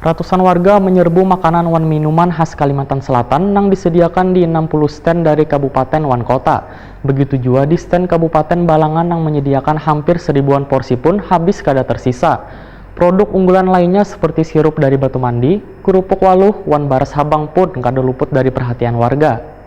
Ratusan warga menyerbu makanan wan minuman khas Kalimantan Selatan yang disediakan di 60 stand dari Kabupaten wan kota. Begitu juga di stand Kabupaten Balangan yang menyediakan hampir 1000-an porsi pun habis kada tersisa. Produk unggulan lainnya seperti sirup dari Batu Mandi, kerupuk waluh, wan baras habang pun kada luput dari perhatian warga.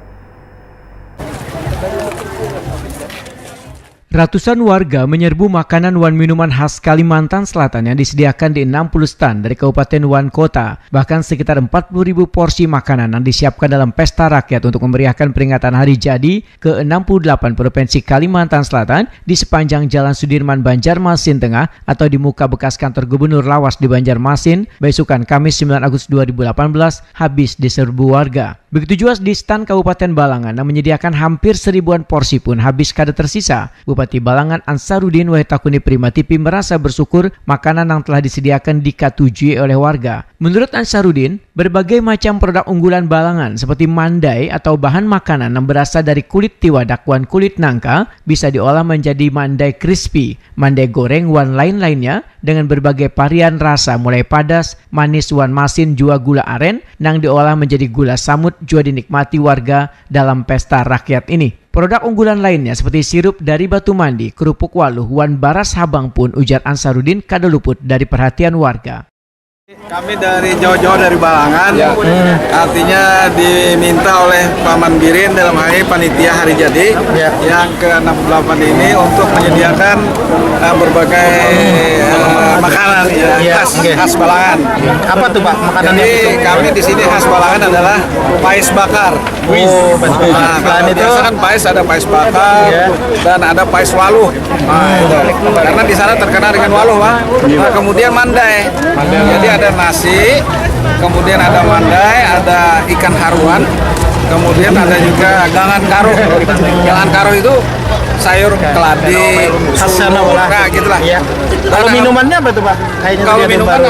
Ratusan warga menyerbu makanan wan minuman khas Kalimantan Selatan yang disediakan di 60 stand dari Kabupaten wan kota. Bahkan sekitar 40.000 porsi makanan yang disiapkan dalam pesta rakyat untuk memeriahkan peringatan hari jadi ke-68 Provinsi Kalimantan Selatan di sepanjang Jalan Sudirman Banjarmasin Tengah atau di muka bekas kantor Gubernur Lawas di Banjarmasin, besokan Kamis 9 Agustus 2018 habis diserbu warga. Begitu juga di stand Kabupaten Balangan yang menyediakan hampir 1000-an porsi pun habis kada tersisa. Bupati Balangan Ansarudin Wahitakuni Primatipi merasa bersyukur makanan yang telah disediakan diketujui oleh warga. Menurut Ansarudin, berbagai macam produk unggulan Balangan seperti mandai atau bahan makanan yang berasal dari kulit tiwadak wan kulit nangka bisa diolah menjadi mandai crispy, mandai goreng wan lain-lainnya dengan berbagai varian rasa mulai padas, manis wan masin jua gula aren yang diolah menjadi gula samut juga dinikmati warga dalam pesta rakyat ini. Produk unggulan lainnya seperti sirup dari Batu Mandi, kerupuk waluh, wan baras habang pun ujar Ansarudin kada luput dari perhatian warga. Kami dari jauh-jauh dari Balangan, artinya diminta oleh Paman Birin dalam hal ini panitia hari jadi yang ke-68 ini untuk menyediakan berbagai makanan khas Balangan. Apa tuh Pak makanan yang Jadi kami di sini khas Balangan adalah pais bakar. Selain itu kan pais ada pais bakar dan ada pais waluh. Karena di sana terkenal dengan waluh, Pak. Kemudian mandai. Jadi ada nasi, kemudian ada mandai, ada ikan haruan, kemudian ada juga gangan karo. Gangan karo itu sayur keladi, nah gitulah. Kalau minumannya apa tuh Pak? Kalau minuman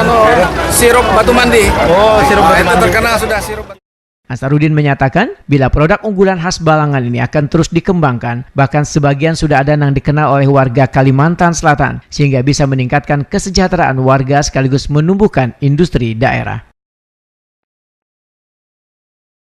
sirup Batu Mandi. Oh, sirup Batu Mandi. Itu terkenal sudah sirup. Ansarudin menyatakan bila produk unggulan khas Balangan ini akan terus dikembangkan, bahkan sebagian sudah ada yang dikenal oleh warga Kalimantan Selatan, sehingga bisa meningkatkan kesejahteraan warga sekaligus menumbuhkan industri daerah.